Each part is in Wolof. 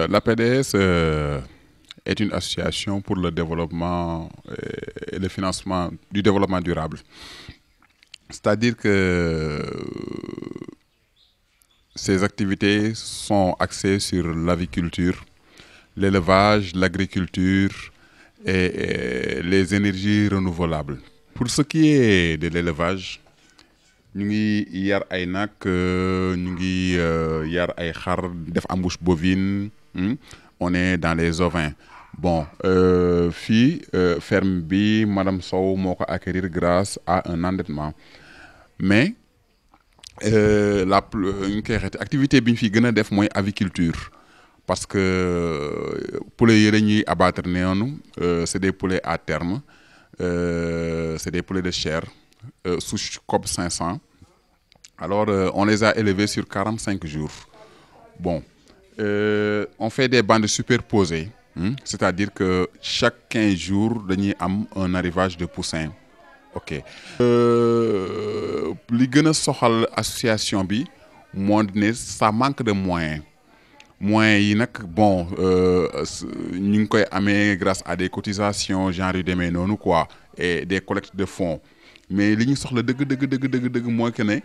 La PDS est une association pour le développement et le financement du développement durable. C'est-à-dire que ces activités sont axées sur l'aviculture, l'élevage, l'agriculture et les énergies renouvelables. Pour ce qui est de l'élevage, ñu ngi yar ay nag ñu ngi yar ay xar def embouche bovine, on est dans les ovins. Bon, fii ferme bi madame Sow moo ko acquérir grâce à un endettement, mais ñu koy xeeti activité bi ñu fi gën a def mooy aviculture, parce que poulets yi dañuy abattre noonu c'est des poulets à terme, c'est des poulets de chair, souche COB 500. Alors on les a élevés sur 45 jours. Bon, on fait des bandes superposées, c'est-à-dire que chaque 15 jours dañuy am un arrivage de poussins. Ok, li gën a soxal association bi moo ne ça manque de moyens. Moyens yi nag bon ñu ngi koy amee grâce à des cotisations genre yu demee noonu quoi, et des collectes de fonds, mais li ñu soxla dëgg mooy que ne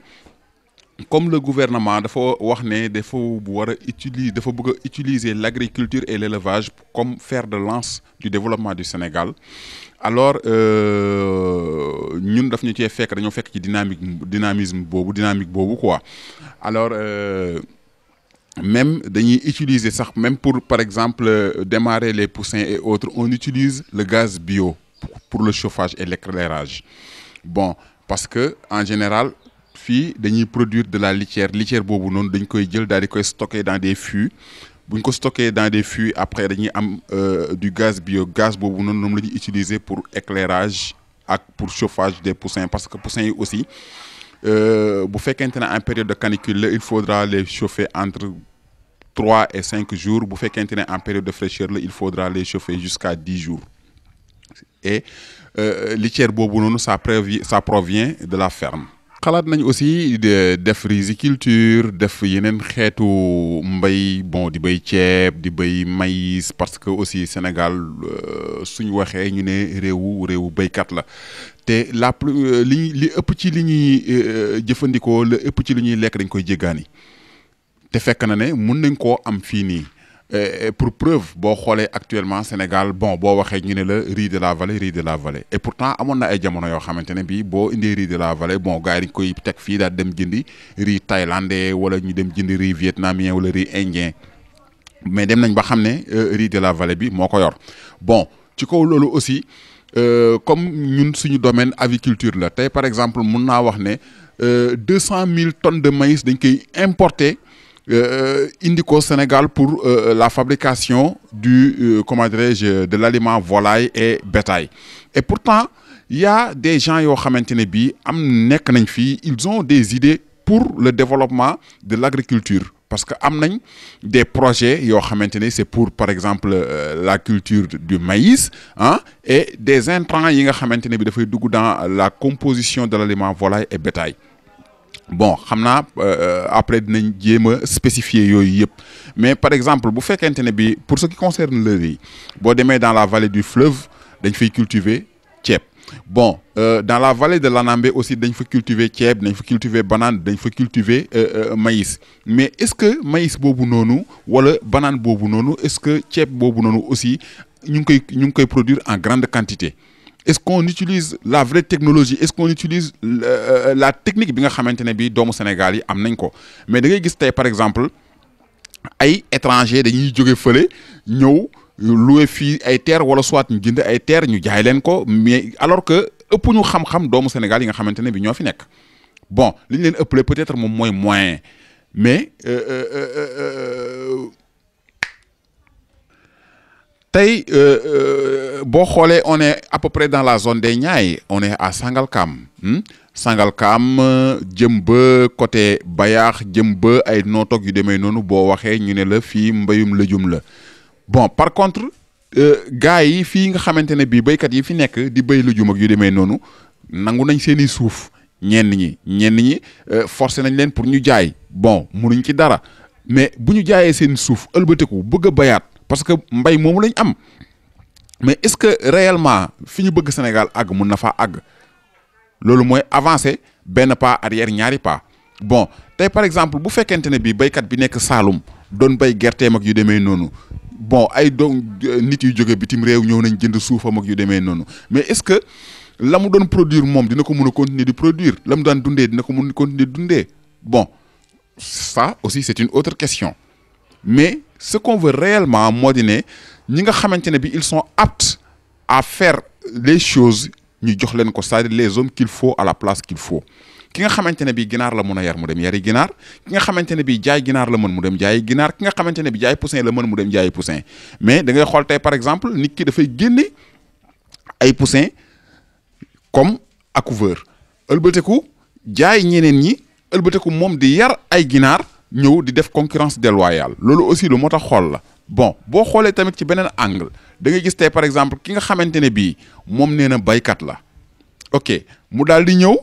comme le gouvernement dafa wax ne dafa war a utiliser l'agriculture et l'élevage comme fer de lance du développement du Sénégal, alors ñun daf ñu cee fekk dañoo fekk ci dynamique boobu quoi. Alors même dañuy utiliser sax même pour par exemple démarrer les poussins et autres, on utilise le gaz bio pour le chauffage et l'éclairage. Bon, parce que en général fii dañuy produire de la litière boobu noonu dañ koy jël daal di koy stocker dans des fûts. Bu ñu ko stocker dans des fûts, après dañuy am du gaz bio, gaz boobu noonu moom la ñuy utiliser pour éclairage ak pour chauffage des poussins, parce que poussins yi aussi bu fekkente ne en période de canicule la il faudra les chauffer entre 3 et 5 jours. Bu fekkente ne en période de fraîcheur la il faudra les chauffer jusqu'à 10 jours. Et litière boobu noonu ça provient de la ferme. Xalaat nañ aussi def riziculture, def yeneen xeetu mbay, bon di bay ceeb, di bay maïs, parce que aussi Sénégal suñ waxee ñu ne réewu baykat la te li ëpp ci li ñuy jëfandikoo, la ëpp ci li ñuy lekk dañ koy jéggaani te fekk na ne mun nañ koo am fii nii. Pour preuve boo xoolee actuellement Sénégal, bon boo waxee ñu ne la riz de la vallée, et pourtant amoon na ay jamono yoo xamante ne bii boo indee riz de la vallée, bon gars yi dañ koy teg fii daal dem jëndi riz thaïlandais wala ñu dem jëndi riz vietnamien wala riz indien, mais dem nañ ba xam ne riz de la vallée bi moo ko yor. Bon ci kaw loolu aussi comme ñun suñu domaine aviculture la, tey par exemple mun naa wax ne 200 000 tonnes de maïs dañ koy importer indi ko Sénégal pour la fabrication du comment dirais-je de l'aliment volaille et bétail. Et pourtant il y a des gens yoo xamante ne bii nekk nañ fii, ils ont des idées pour le développement de l'agriculture, parce que am nañ des projets yoo xamante ne c'est pour par exemple la culture du maïs et des intrants yi nga xamante ne bi dafay dugg dans la composition de l'aliment volaille et bétail. Bon xam naa après dinañ jéem a spécifier yooyu yëpp, mais par exemple bu fekkente ne bi pour ce qui concerne le riz, boo demee dans la vallée du fleuve dañ fay cultiver ceeb. Bon dans la vallée de l'Anambé aussi dañ fa cultiver ceeb, dañ fa cultiver banane, dañ fa cultiver maïs. Mais est-ce que maïs boobu noonu wala banane boobu noonu, est-ce que ceeb boobu noonu aussi ñu ngi koy produire en grande quantité? Est-ce qu'on utilise la vraie technologie? Est-ce qu'on utilise la technique bi nga xamante ne bii doomu Sénégal yi am nañ ko? Mais da ngay gis tey par exemple ay étrangers dañuy jóge fële ñëw louer fii ay terre, wala soit ñu jënd ay terre ñu jaay leen ko, mais alors que ëpp ñu xam-xam doomu Sénégal yi nga xamante ne bii ñoo fi nekk. Bon li ñu leen ëppale peut-être moom mooy moyen, mais tey boo xoolee on est à peu près dans la zone des Niayes, on est à Sangalkam. Sangalkam jëm ba côté Bayaax jëm ba ay nootoog yu demee noonu boo waxee ñu ne la fii mbayum lëjum la bon par contre gars yi fii nga xamante ne bii béykat yi fi nekk di béy lëjum ak yu demee noonu nangu nañ seeni suuf ñenn ñi forcé nañ leen pour ñu jaay bon munuñ ci dara mais bu ñu jaayee seen suuf ëlbatiku bëgg a bayaat parce que mbay moomu lañ am mais est-ce que réellement fi ñu bëgg Sénégal àgg mun na faa àgg loolu mooy avancer benn pas arrière ñaari pas bon tey par exemple bu fekkente ne bii béykat bi nekk Saalum doon béy gerteem ak yu demee noonu bon ay doom nit yu jóge bitim réew ñëw nañ jënd suufam ak yu demee noonu mais est-ce que la mu doon produire moom dina ko mun a continuer di produire la mu daan dundee dina ko mun a continuer di dundee bon ça aussi c'est une autre question mais ce qu'on veut réellement moo di ne ñi nga xamante ne bi ils sont aptes à faire les choses ñu jox leen ko c'est-à-dire les hommes qu'il faut à la place qu'il faut ki nga xamante ne bi ginaar la mën a yar mu dem yari ginaar ki nga xamante ne bi jaay ginaar la mën mu dem jaayi ginaar ki nga xamante ne bi jaay poussin la mën mu dem jaayi poussin mais da ngay xool tey par exemple nit ki dafay génne ay poussin comme accouveur ëlbateku jaay ñeneen ñi ëlbateku moom di yar ay ginaar ñëw di def concurrence déloyale loolu aussi lu moo tax xool la bon boo xoolee tamit ci beneen angle da ngay gis tey par exemple ki nga xamante ne bii moom nee na baykat la ok mu daal di ñëw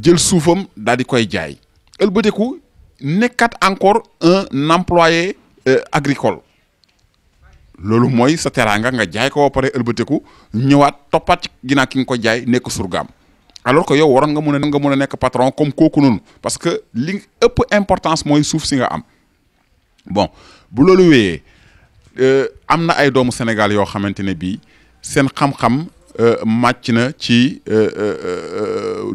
jël suufam daal di koy jaay ëlbateku nekkat encore un employé agricole loolu mooy sa teraanga nga jaay ko ba pare ëlbateku ñëwaat toppaat ci ginnaaw ki nga ko jaay nekk surgaam alors que yow waroon nga mun a nekk patron comme kooku noonu parce que li ëpp importance mooy suuf si nga am bon bu loolu wéyee am na ay doomu Sénégal yoo xamante ne bii seen xam-xam màcc na ci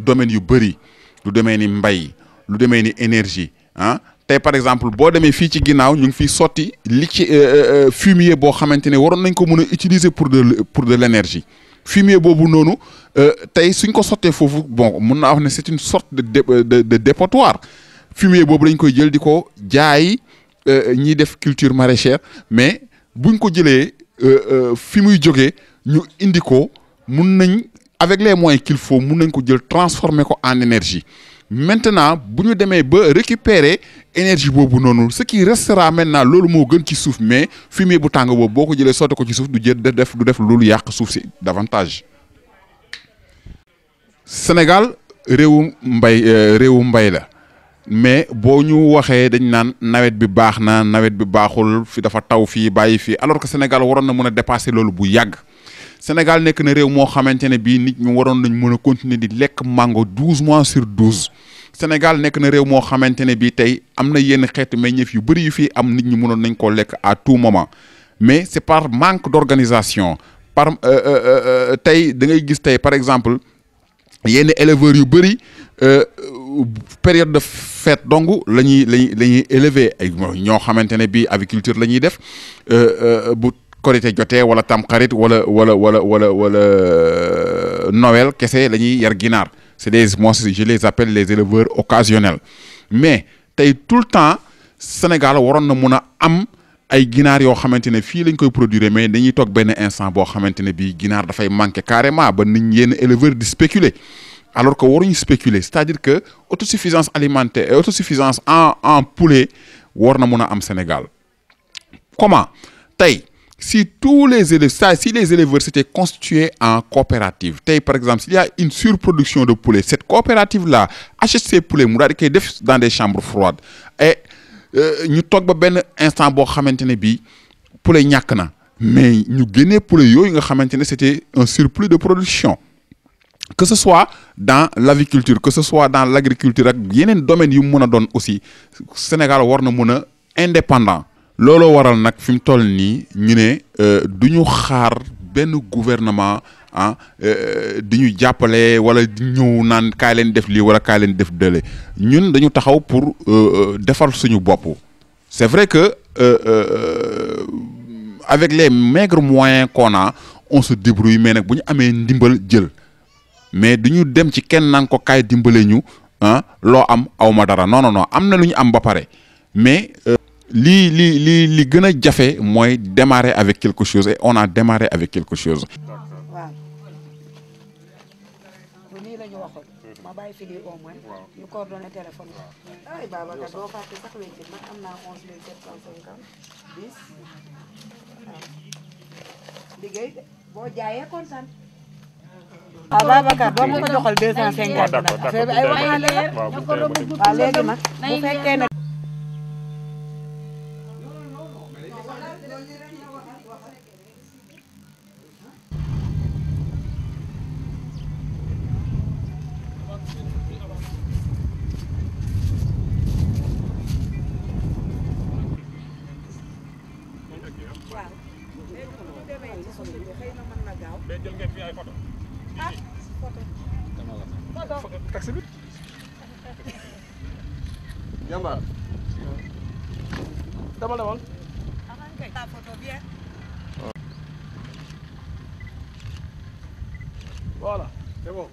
domaine yu bëri lu demee ni mbay lu demee ni énergie ah tey par exemple boo demee fii ci ginnaaw ñu ngi fiy sotti li ci fumier boo xamante ne waroon nañ ko mën a utiliser pour de l'énergie fumier boobu noonu tey suñ ko sottee foofu bon mun naa wax ne c'est une sorte de dépotoir fumier boobu dañ koy jël di ko jaay ñiy def culture maraîchère mais buñ ko jëlee fi muy jógee ñu indi ko mun nañ avec les moyens qu'il faut mun nañ ko jël transformer ko en énergie maintenant bu ñu demee ba récupérer énergie boobu noonu ce qui restera maintenant loolu moo gën ci suuf mais fumier bu tàng boobu boo ko jëlee sotti ko ci suuf du def loolu yàq suuf si davantage. Sénégal réewu mbay la mais boo ñu waxee dañ naan nawet bi baax na nawet bi baaxul fi dafa taw fii bàyyi fii alors que Sénégal waroon na mën a dépasser loolu bu yàgg Sénégal nekk na réew moo xamante ne bii nit ñu waroon nañ mën a continuer di lekk mango 12 mois sur 12 Sénégal nekk na réew moo xamante ne bii tey am na yenn xeetu meññeef yu bëri yu fii am nit ñi mënoon nañ koo lekk à tout moment mais c'est par manque d'organisation par tey da ngay gis tey par exemple yenn éleveurs yu bëri période de fête donc la ñuy élever ay ñoo xamante ne bii aviculture la ñuy def bu korité jotee wala tamxarit wala Noël kese la ñuy yar ginaar c'est moi je les appelle les éleveurs occasionnels mais tey tout le temps Sénégal waroon na mun a am ay ginaar yoo xamante ne fii lañ koy produire mais dañuy toog benn instant boo xamante ne bii ginaar dafay manquer carrément ba nit ñi yenn éleveurs di spéculer alors que waruñu spéculer c'est-à-dire que autosuffisance alimentaire autosuffisance en poulet war na mun a am Sénégal comment tey si les éleveurs s'étaient constitués en coopérative tey par exemple s'il y a une surproduction de poulet cette coopérative là achète ces poulets mu daal di koy def dans des chambres froides et ñu toog ba benn instant boo xamante ne bii poulet ñàkk na mais ñu génnee poulet yooyu nga xamante ne c'était un surplus de production que ce soit dans l'aviculture que ce soit dans l'agriculture ak yeneen domaines yu mu mën a doon aussi Sénégal war na mën a indépendant looloo waral nag fi mu toll nii ñu ne du ñu xaar benn gouvernement di ñu jàppale wala di ñëw naan kaay leen def lii wala kaay leen def dële ñun dañu taxaw pour defar suñu bopp c'est vrai que avec les maigres moyens qu'on a on se débrouille mais nag bu ñu amee ndimbal jël mais du ñu dem ci kenn naan ko kaay dimbale ñu loo am awma dara non am na lu ñu am ba pare mais li gën a jafe mooy démarrer avec quelque chose et on a démarré avec quelque chose. du nii la ñu waxoon ma bàyyi fi lii au moins ñu coordonné téléphone bi ay Babacar doo fàtte sax wéccit man am naa 11750 10 waaw liggéey de boo jaayee kontaan ah Babacar doo ma ko joxal 250 nag affaire bi ay waxaale la waaw léegi nag bu fekkee ne taxi bi jàmbaar demal voilà c'est bon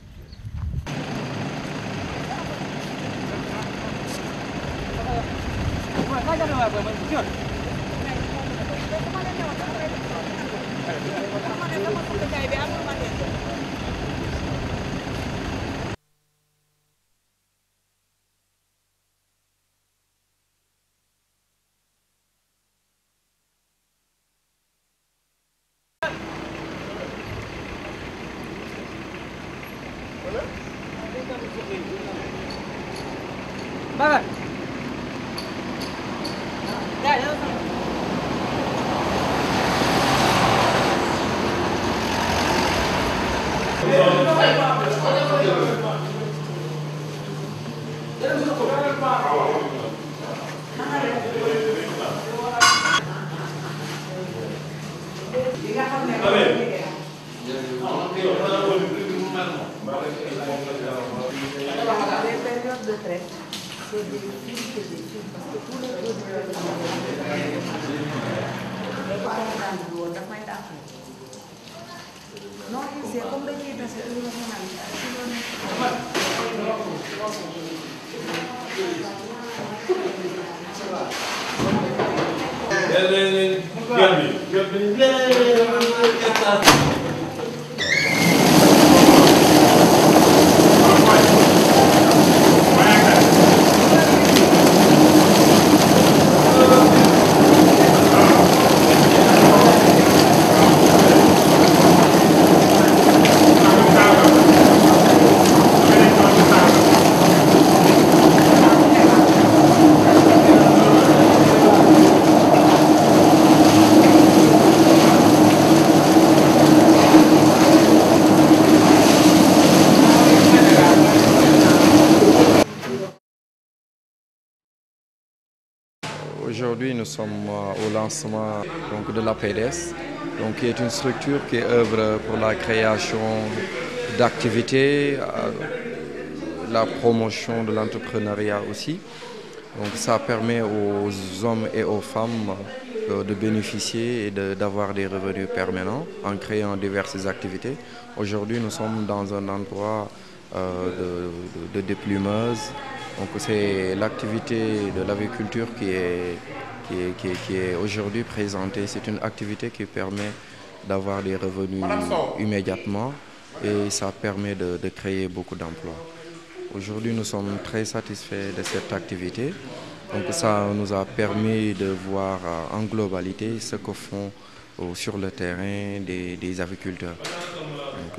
Bye. non c'est comme dañuy tase Aujourd'hui, nous sommes au lancement donc, de la PDS, donc, qui est une structure qui œuvre pour la création d'activités, la promotion de l'entrepreneuriat aussi. Donc, ça permet aux hommes et aux femmes de bénéficier et d'avoir des revenus permanents en créant diverses activités. Aujourd'hui, nous sommes dans un endroit de déplumeuse. Donc c'est l'activité de l'aviculture qui est aujourd'hui présentée. C'est une activité qui permet d'avoir des revenus immédiatement et ça permet de créer beaucoup d'emplois. Aujourd'hui, nous sommes très satisfaits de cette activité. Donc ça nous a permis de voir en globalité ce que font sur le terrain des aviculteurs. Donc,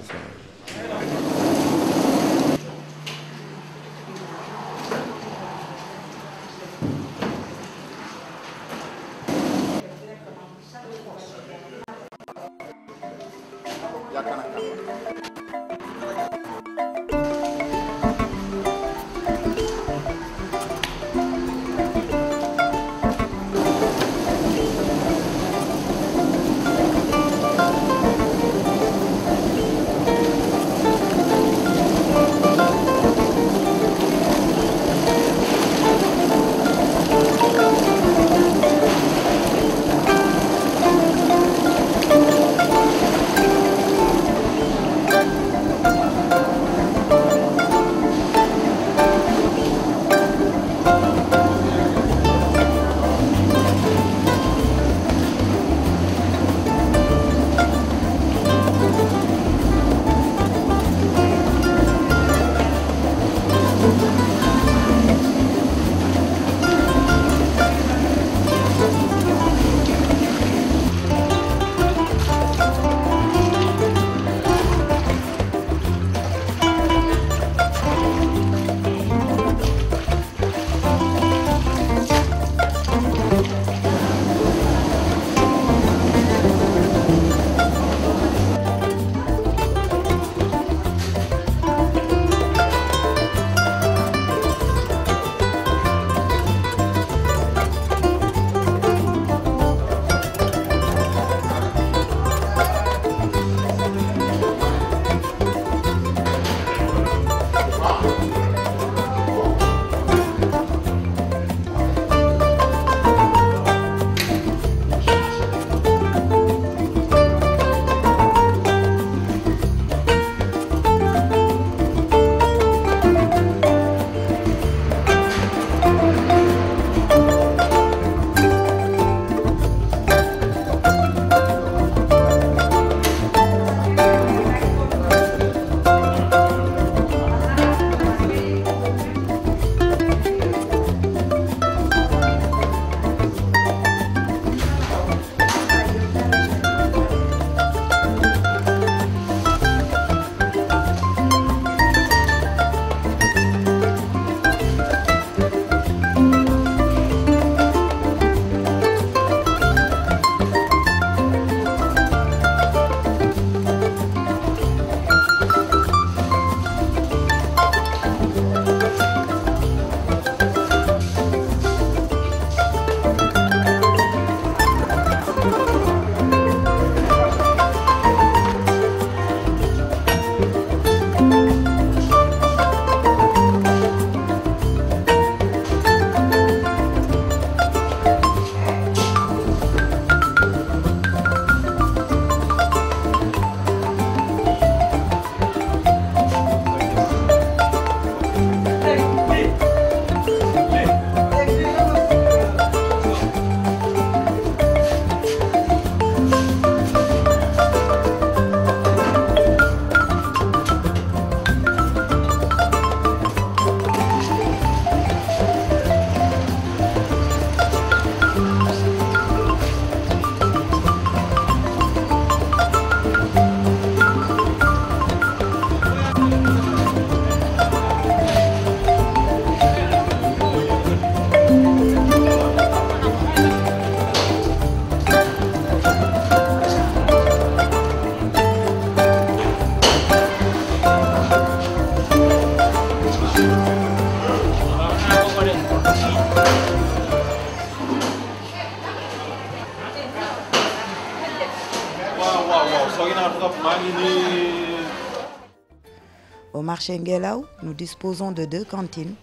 Au marché Ngelaw, nous disposons de 2 cantines.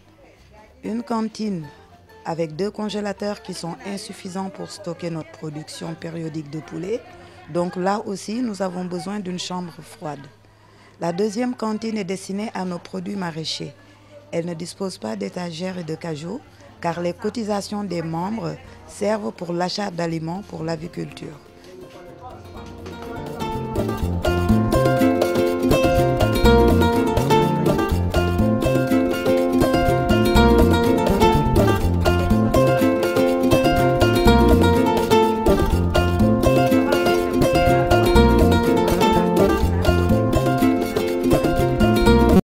Une cantine avec 2 congélateurs qui sont insuffisants pour stocker notre production périodique de poulet. Donc là aussi, nous avons besoin d'une chambre froide. La deuxième cantine est destinée à nos produits maraîchers. Elle ne dispose pas d'étagères et de cajots car les cotisations des membres servent pour l'achat d'aliments pour l'aviculture.